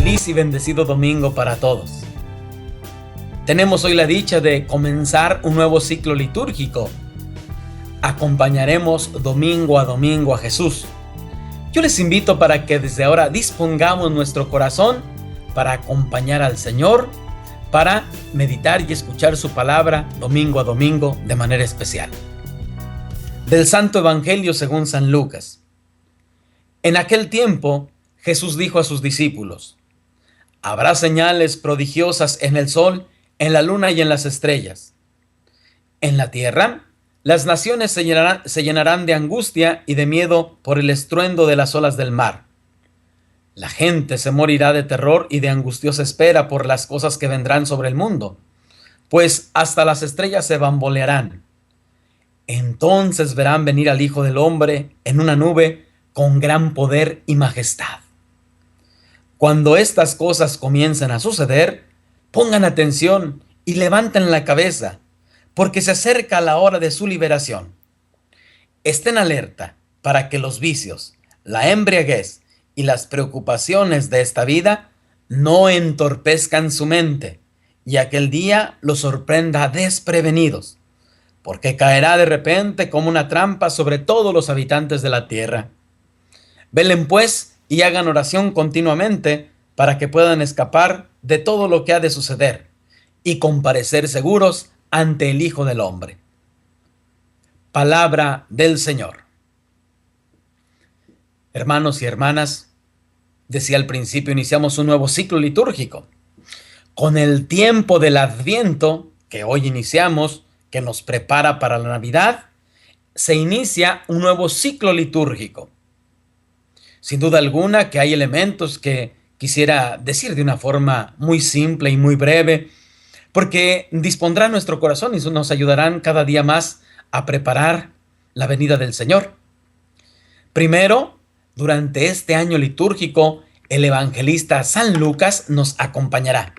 Feliz y bendecido domingo para todos. Tenemos hoy la dicha de comenzar un nuevo ciclo litúrgico. Acompañaremos domingo a domingo a Jesús. Yo les invito para que desde ahora dispongamos nuestro corazón para acompañar al Señor, para meditar y escuchar su palabra domingo a domingo de manera especial. Del Santo Evangelio según San Lucas. En aquel tiempo, Jesús dijo a sus discípulos: habrá señales prodigiosas en el sol, en la luna y en las estrellas. En la tierra, las naciones se llenarán de angustia y de miedo por el estruendo de las olas del mar. La gente se morirá de terror y de angustiosa espera por las cosas que vendrán sobre el mundo, pues hasta las estrellas se bambolearán. Entonces verán venir al Hijo del Hombre en una nube con gran poder y majestad. Cuando estas cosas comiencen a suceder, pongan atención y levanten la cabeza, porque se acerca la hora de su liberación. Estén alerta para que los vicios, la embriaguez y las preocupaciones de esta vida no entorpezcan su mente, y aquel día los sorprenda desprevenidos, porque caerá de repente como una trampa sobre todos los habitantes de la tierra. Velen pues y hagan oración continuamente para que puedan escapar de todo lo que ha de suceder y comparecer seguros ante el Hijo del Hombre. Palabra del Señor. Hermanos y hermanas, decía al principio, iniciamos un nuevo ciclo litúrgico. Con el tiempo del Adviento, que hoy iniciamos, que nos prepara para la Navidad, se inicia un nuevo ciclo litúrgico. Sin duda alguna que hay elementos que quisiera decir de una forma muy simple y muy breve, porque dispondrán nuestro corazón y nos ayudarán cada día más a preparar la venida del Señor. Primero, durante este año litúrgico, el evangelista San Lucas nos acompañará.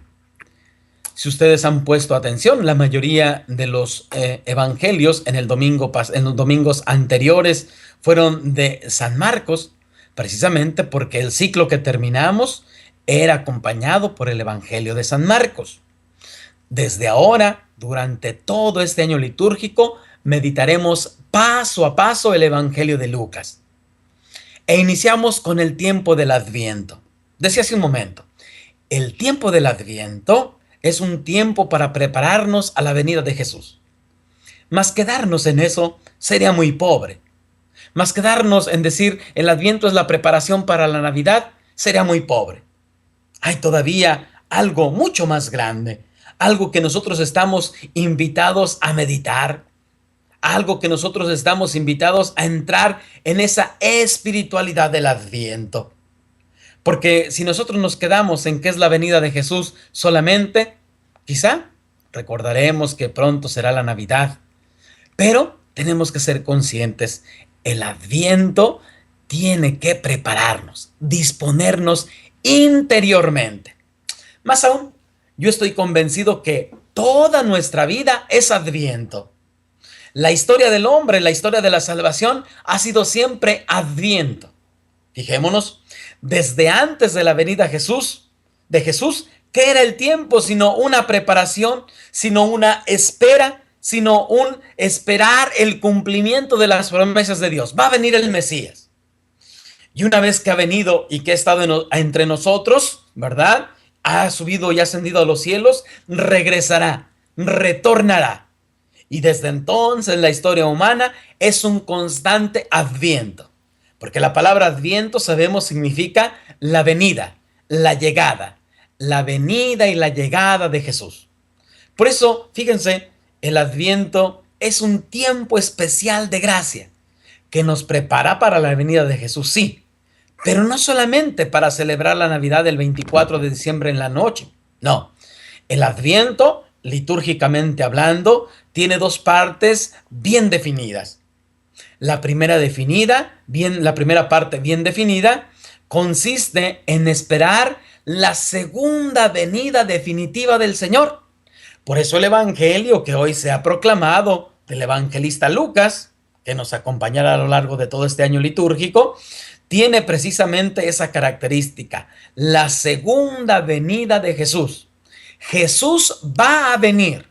Si ustedes han puesto atención, la mayoría de los evangelios en los domingos anteriores fueron de San Marcos, precisamente porque el ciclo que terminamos era acompañado por el Evangelio de San Marcos. Desde ahora, durante todo este año litúrgico, meditaremos paso a paso el Evangelio de Lucas. E iniciamos con el tiempo del Adviento. Decía hace un momento, el tiempo del Adviento es un tiempo para prepararnos a la venida de Jesús. Mas quedarnos en eso sería muy pobre. Más quedarnos en decir el Adviento es la preparación para la Navidad, sería muy pobre. Hay todavía algo mucho más grande, algo que nosotros estamos invitados a meditar, algo que nosotros estamos invitados a entrar en esa espiritualidad del Adviento. Porque si nosotros nos quedamos en qué es la venida de Jesús solamente, quizá recordaremos que pronto será la Navidad, pero tenemos que ser conscientes. El Adviento tiene que prepararnos, disponernos interiormente. Más aún, yo estoy convencido que toda nuestra vida es Adviento. La historia del hombre, la historia de la salvación ha sido siempre Adviento. Fijémonos, desde antes de la venida de Jesús, ¿qué era el tiempo sino una preparación, sino una espera, sino un esperar el cumplimiento de las promesas de Dios? Va a venir el Mesías. Y una vez que ha venido y que ha estado entre nosotros, ¿verdad? Ha subido y ascendido a los cielos, regresará, retornará. Y desde entonces la historia humana es un constante Adviento. Porque la palabra Adviento, sabemos, significa la venida, la llegada. La venida y la llegada de Jesús. Por eso, fíjense, el Adviento es un tiempo especial de gracia que nos prepara para la venida de Jesús, sí, pero no solamente para celebrar la Navidad del 24 de diciembre en la noche. No, el Adviento, litúrgicamente hablando, tiene dos partes bien definidas. La primera parte bien definida consiste en esperar la segunda venida definitiva del Señor. Por eso el Evangelio que hoy se ha proclamado del evangelista Lucas, que nos acompañará a lo largo de todo este año litúrgico, tiene precisamente esa característica, la segunda venida de Jesús. Jesús va a venir,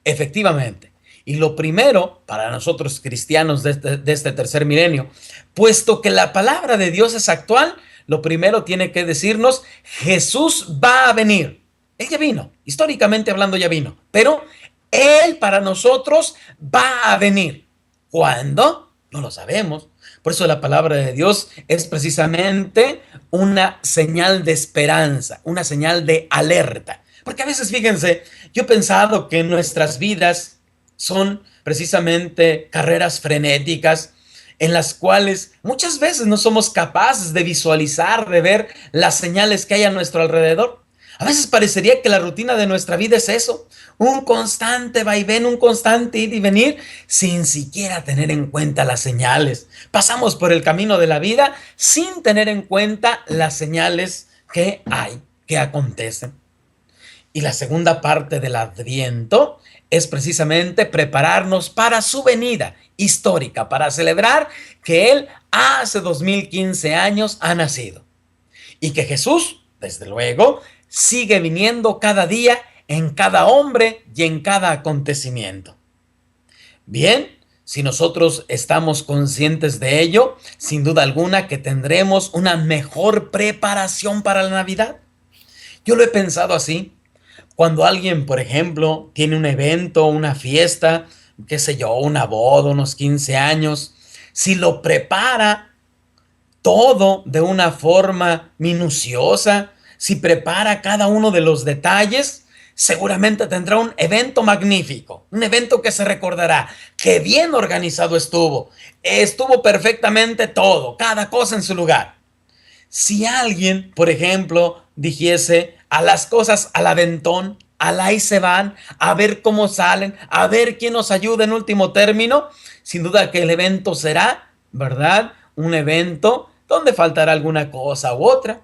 efectivamente. Y lo primero para nosotros cristianos de este tercer milenio, puesto que la palabra de Dios es actual, lo primero tiene que decirnos, Jesús va a venir. Él ya vino, históricamente hablando ya vino, pero Él para nosotros va a venir. ¿Cuándo? No lo sabemos. Por eso la palabra de Dios es precisamente una señal de esperanza, una señal de alerta. Porque a veces, fíjense, yo he pensado que nuestras vidas son precisamente carreras frenéticas en las cuales muchas veces no somos capaces de visualizar, de ver las señales que hay a nuestro alrededor. A veces parecería que la rutina de nuestra vida es eso, un constante vaivén, un constante ir y venir sin siquiera tener en cuenta las señales. Pasamos por el camino de la vida sin tener en cuenta las señales que hay, que acontecen. Y la segunda parte del Adviento es precisamente prepararnos para su venida histórica, para celebrar que Él hace 2015 años ha nacido. Y que Jesús, desde luego, sigue viniendo cada día en cada hombre y en cada acontecimiento. Bien, si nosotros estamos conscientes de ello, sin duda alguna que tendremos una mejor preparación para la Navidad. Yo lo he pensado así. Cuando alguien, por ejemplo, tiene un evento, una fiesta, qué sé yo, una boda, unos 15 años, si lo prepara todo de una forma minuciosa, si prepara cada uno de los detalles, seguramente tendrá un evento magnífico, un evento que se recordará, que bien organizado estuvo perfectamente todo, cada cosa en su lugar. Si alguien, por ejemplo, dijese a las cosas al aventón, al ahí se van, a ver cómo salen, a ver quién nos ayuda en último término, sin duda que el evento será, ¿verdad? Un evento donde faltará alguna cosa u otra.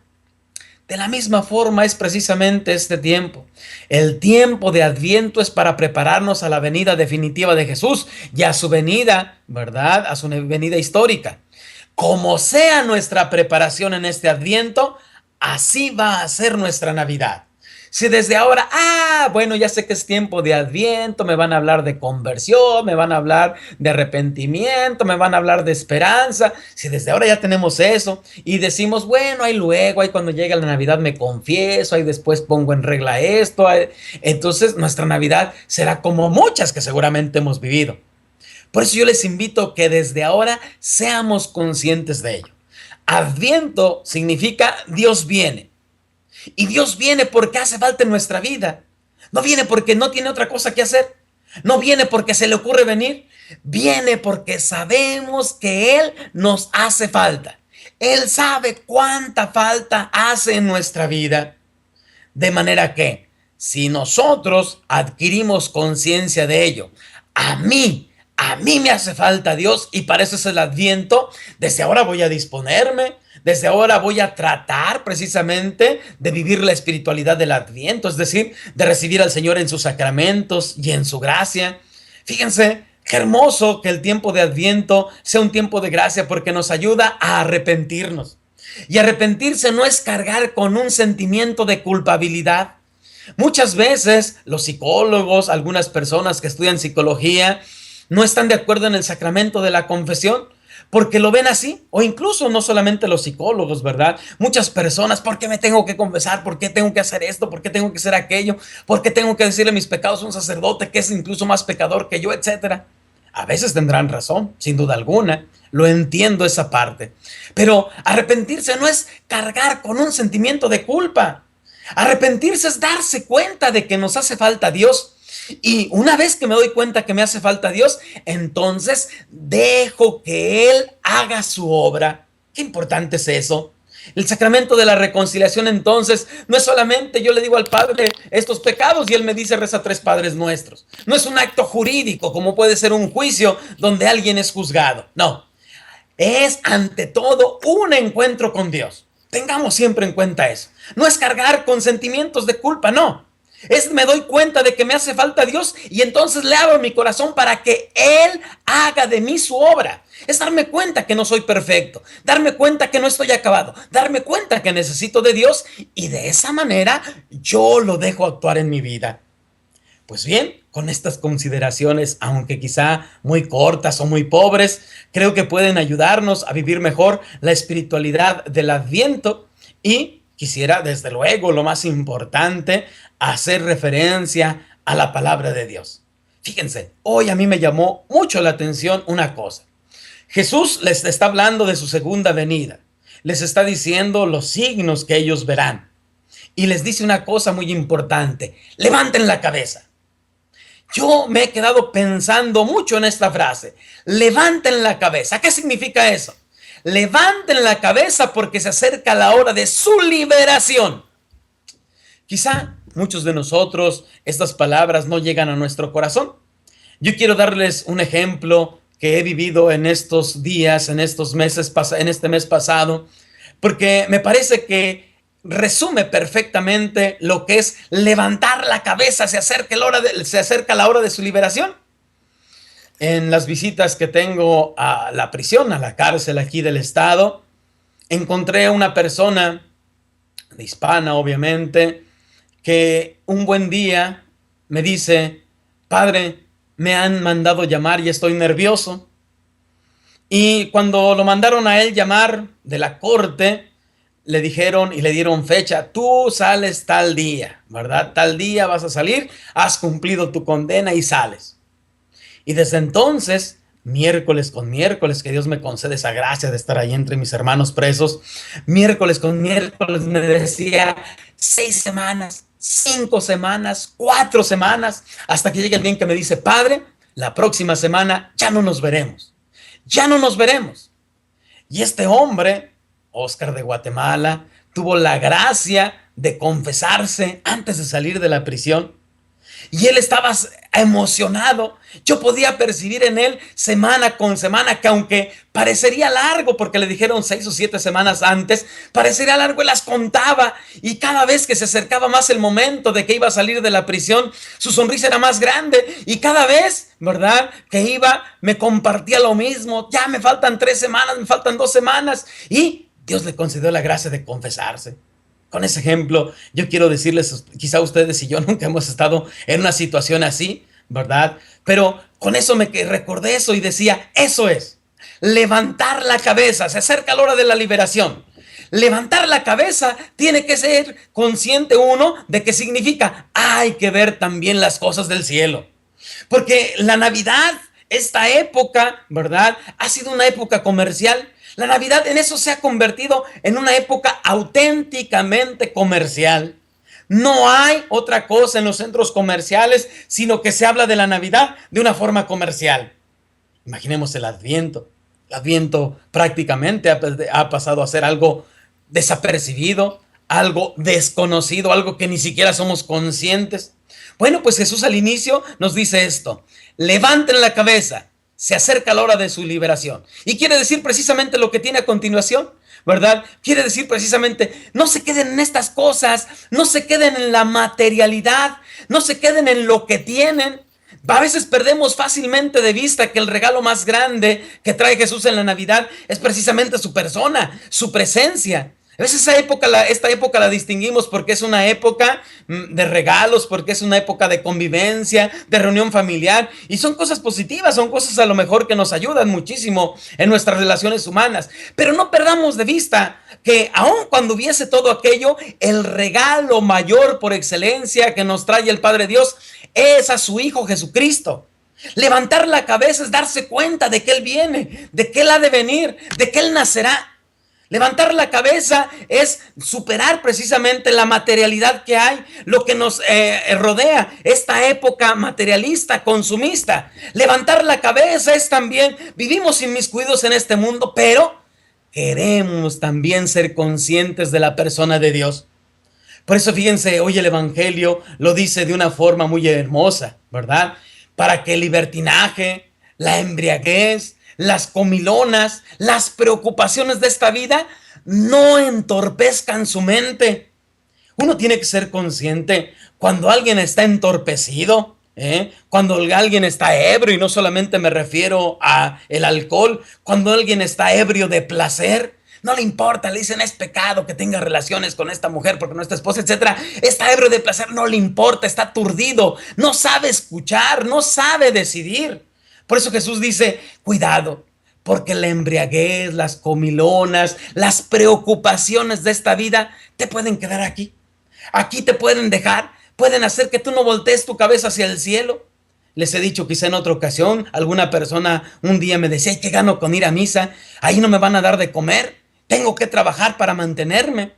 De la misma forma es precisamente este tiempo. El tiempo de Adviento es para prepararnos a la venida definitiva de Jesús y a su venida, ¿verdad? A su venida histórica. Como sea nuestra preparación en este Adviento, así va a ser nuestra Navidad. Si desde ahora, bueno, ya sé que es tiempo de Adviento, me van a hablar de conversión, me van a hablar de arrepentimiento, me van a hablar de esperanza. Si desde ahora ya tenemos eso y decimos, bueno, ahí luego, ahí cuando llegue la Navidad me confieso, ahí después pongo en regla esto, entonces nuestra Navidad será como muchas que seguramente hemos vivido. Por eso yo les invito que desde ahora seamos conscientes de ello. Adviento significa Dios viene. Y Dios viene porque hace falta en nuestra vida. No viene porque no tiene otra cosa que hacer. No viene porque se le ocurre venir. Viene porque sabemos que Él nos hace falta. Él sabe cuánta falta hace en nuestra vida. De manera que si nosotros adquirimos conciencia de ello, a mí me hace falta Dios y para eso es el Adviento. Desde ahora voy a disponerme, desde ahora voy a tratar precisamente de vivir la espiritualidad del Adviento, es decir, de recibir al Señor en sus sacramentos y en su gracia. Fíjense, qué hermoso que el tiempo de Adviento sea un tiempo de gracia porque nos ayuda a arrepentirnos. Y arrepentirse no es cargar con un sentimiento de culpabilidad. Muchas veces los psicólogos, algunas personas que estudian psicología, no están de acuerdo en el sacramento de la confesión porque lo ven así, o incluso no solamente los psicólogos, ¿verdad? Muchas personas, ¿por qué me tengo que confesar? ¿Por qué tengo que hacer esto? ¿Por qué tengo que hacer aquello? ¿Por qué tengo que decirle mis pecados a un sacerdote que es incluso más pecador que yo, etcétera? A veces tendrán razón, sin duda alguna, lo entiendo esa parte, pero arrepentirse no es cargar con un sentimiento de culpa. Arrepentirse es darse cuenta de que nos hace falta Dios. Y una vez que me doy cuenta que me hace falta Dios, entonces dejo que Él haga su obra. Qué importante es eso. El sacramento de la reconciliación entonces no es solamente yo le digo al Padre estos pecados y Él me dice reza 3 Padres Nuestros. No es un acto jurídico como puede ser un juicio donde alguien es juzgado. No, es ante todo un encuentro con Dios. Tengamos siempre en cuenta eso. No es cargar con sentimientos de culpa, no. Me doy cuenta de que me hace falta Dios y entonces le abro mi corazón para que Él haga de mí su obra. Es darme cuenta que no soy perfecto, darme cuenta que no estoy acabado, darme cuenta que necesito de Dios y de esa manera yo lo dejo actuar en mi vida. Pues bien, con estas consideraciones, aunque quizá muy cortas o muy pobres, creo que pueden ayudarnos a vivir mejor la espiritualidad del Adviento y quisiera, desde luego, lo más importante, hacer referencia a la palabra de Dios. Fíjense, hoy a mí me llamó mucho la atención una cosa. Jesús les está hablando de su segunda venida. Les está diciendo los signos que ellos verán. Y les dice una cosa muy importante. Levanten la cabeza. Yo me he quedado pensando mucho en esta frase. Levanten la cabeza. ¿Qué significa eso? Levanten la cabeza porque se acerca la hora de su liberación. Quizá muchos de nosotros estas palabras no llegan a nuestro corazón. Yo quiero darles un ejemplo que he vivido en estos días, en estos meses, en este mes pasado, porque me parece que resume perfectamente lo que es levantar la cabeza. Se acerca la hora de su liberación. En las visitas que tengo a la prisión, a la cárcel aquí del estado, encontré a una persona de hispana, obviamente, que un buen día me dice: padre, me han mandado llamar y estoy nervioso. Y cuando lo mandaron a él llamar de la corte, le dijeron y le dieron fecha: tú sales tal día, ¿verdad? Tal día vas a salir, has cumplido tu condena y sales. Y desde entonces, miércoles con miércoles, que Dios me concede esa gracia de estar ahí entre mis hermanos presos, miércoles con miércoles me decía 6 semanas, 5 semanas, 4 semanas, hasta que llega el día en que me dice: padre, la próxima semana ya no nos veremos, ya no nos veremos. Y este hombre, Oscar de Guatemala, tuvo la gracia de confesarse antes de salir de la prisión. Y él estaba emocionado. Yo podía percibir en él semana con semana que, aunque parecería largo porque le dijeron 6 o 7 semanas antes, parecería largo, él las contaba. Y cada vez que se acercaba más el momento de que iba a salir de la prisión, su sonrisa era más grande. Y cada vez, ¿verdad?, que iba, me compartía lo mismo. Ya me faltan 3 semanas, me faltan 2 semanas. Y Dios le concedió la gracia de confesarse. Con ese ejemplo, yo quiero decirles, quizá ustedes y yo nunca hemos estado en una situación así, ¿verdad? Pero con eso me recordé eso y decía: eso es, levantar la cabeza. Se acerca la hora de la liberación. Levantar la cabeza tiene que ser consciente uno de que significa: hay que ver también las cosas del cielo. Porque la Navidad, esta época, ¿verdad?, ha sido una época comercial. La Navidad en eso se ha convertido en una época auténticamente comercial. No hay otra cosa en los centros comerciales, sino que se habla de la Navidad de una forma comercial. Imaginemos el Adviento. El Adviento prácticamente ha pasado a ser algo desapercibido, algo desconocido, algo que ni siquiera somos conscientes. Bueno, pues Jesús al inicio nos dice esto: levanten la cabeza. Se acerca la hora de su liberación. Y quiere decir precisamente lo que tiene a continuación, ¿verdad? Quiere decir precisamente: no se queden en estas cosas, no se queden en la materialidad, no se queden en lo que tienen. A veces perdemos fácilmente de vista que el regalo más grande que trae Jesús en la Navidad es precisamente su persona, su presencia. A veces esta época la distinguimos porque es una época de regalos, porque es una época de convivencia, de reunión familiar, y son cosas positivas, son cosas a lo mejor que nos ayudan muchísimo en nuestras relaciones humanas. Pero no perdamos de vista que aun cuando hubiese todo aquello, el regalo mayor por excelencia que nos trae el Padre Dios es a su Hijo Jesucristo. Levantar la cabeza es darse cuenta de que Él viene, de que Él ha de venir, de que Él nacerá. Levantar la cabeza es superar precisamente la materialidad que hay, lo que nos rodea, esta época materialista, consumista. Levantar la cabeza es también: vivimos inmiscuidos en este mundo, pero queremos también ser conscientes de la persona de Dios. Por eso, fíjense, hoy el Evangelio lo dice de una forma muy hermosa, ¿verdad? Para que el libertinaje, la embriaguez, las comilonas, las preocupaciones de esta vida no entorpezcan su mente. Uno tiene que ser consciente cuando alguien está entorpecido, cuando alguien está ebrio, y no solamente me refiero a el alcohol, cuando alguien está ebrio de placer, no le importa, le dicen es pecado que tenga relaciones con esta mujer porque no es tu esposa, etcétera. Está ebrio de placer, no le importa, está aturdido, no sabe escuchar, no sabe decidir. Por eso Jesús dice, cuidado, porque la embriaguez, las comilonas, las preocupaciones de esta vida te pueden quedar aquí. Aquí te pueden dejar, pueden hacer que tú no voltees tu cabeza hacia el cielo. Les he dicho quizá en otra ocasión, alguna persona un día me decía, ¿qué gano con ir a misa? Ahí no me van a dar de comer, tengo que trabajar para mantenerme.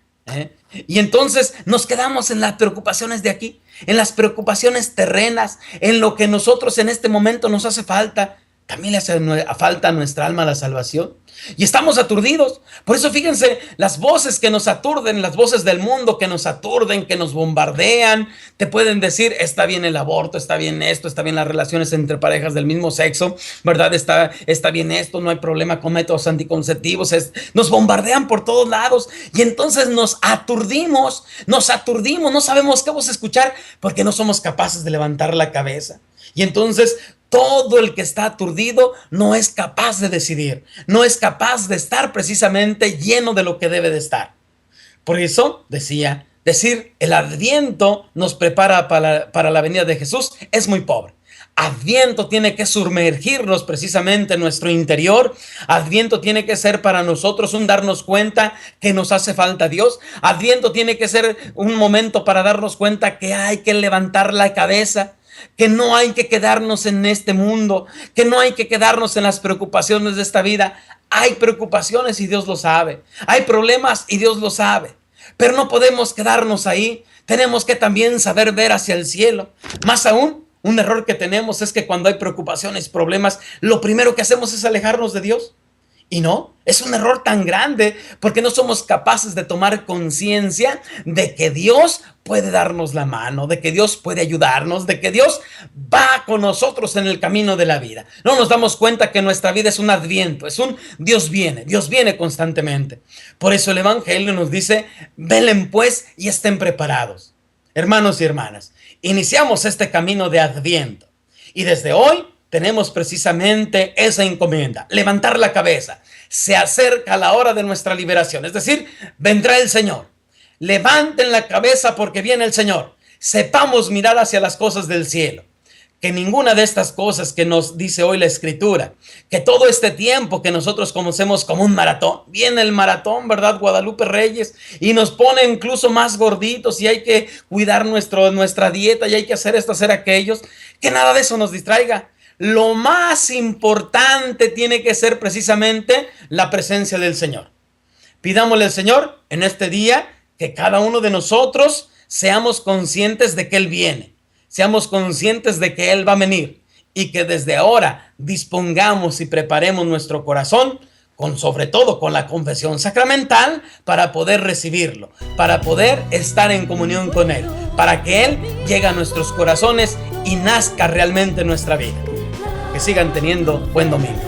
Y entonces nos quedamos en las preocupaciones de aquí, en las preocupaciones terrenas, en lo que nosotros en este momento nos hace falta. También le hace falta a nuestra alma la salvación. Y estamos aturdidos. Por eso fíjense, las voces que nos aturden, las voces del mundo que nos aturden, que nos bombardean, te pueden decir, está bien el aborto, está bien esto, está bien las relaciones entre parejas del mismo sexo, ¿verdad? Está bien esto, no hay problema con métodos anticonceptivos. Nos bombardean por todos lados y entonces nos aturdimos, no sabemos qué vamos a escuchar porque no somos capaces de levantar la cabeza. Y entonces todo el que está aturdido no es capaz de decidir, no es capaz de estar precisamente lleno de lo que debe de estar. Por eso decir el Adviento nos prepara para la venida de Jesús es muy pobre. Adviento tiene que sumergirnos precisamente en nuestro interior. Adviento tiene que ser para nosotros un darnos cuenta que nos hace falta Dios. Adviento tiene que ser un momento para darnos cuenta que hay que levantar la cabeza, que no hay que quedarnos en este mundo, que no hay que quedarnos en las preocupaciones de esta vida. Hay preocupaciones y Dios lo sabe. Hay problemas y Dios lo sabe. Pero no podemos quedarnos ahí. Tenemos que también saber ver hacia el cielo. Más aún, un error que tenemos es que cuando hay preocupaciones, problemas, lo primero que hacemos es alejarnos de Dios. Y no, es un error tan grande porque no somos capaces de tomar conciencia de que Dios puede darnos la mano, de que Dios puede ayudarnos, de que Dios va con nosotros en el camino de la vida. No nos damos cuenta que nuestra vida es un adviento, es un Dios viene constantemente. Por eso el Evangelio nos dice, velen pues y estén preparados. Hermanos y hermanas, iniciamos este camino de adviento y desde hoy tenemos precisamente esa encomienda, levantar la cabeza. Se acerca la hora de nuestra liberación, es decir, vendrá el Señor. Levanten la cabeza porque viene el Señor. Sepamos mirar hacia las cosas del cielo. Que ninguna de estas cosas que nos dice hoy la Escritura, que todo este tiempo que nosotros conocemos como un maratón, viene el maratón, ¿verdad? Guadalupe Reyes, y nos pone incluso más gorditos y hay que cuidar nuestra dieta y hay que hacer esto, hacer aquellos, que nada de eso nos distraiga. Lo más importante tiene que ser precisamente la presencia del Señor. Pidámosle al Señor en este día que cada uno de nosotros seamos conscientes de que Él viene, seamos conscientes de que Él va a venir y que desde ahora dispongamos y preparemos nuestro corazón sobre todo con la confesión sacramental para poder recibirlo, para poder estar en comunión con Él, para que Él llegue a nuestros corazones y nazca realmente en nuestra vida. Que sigan teniendo buen domingo.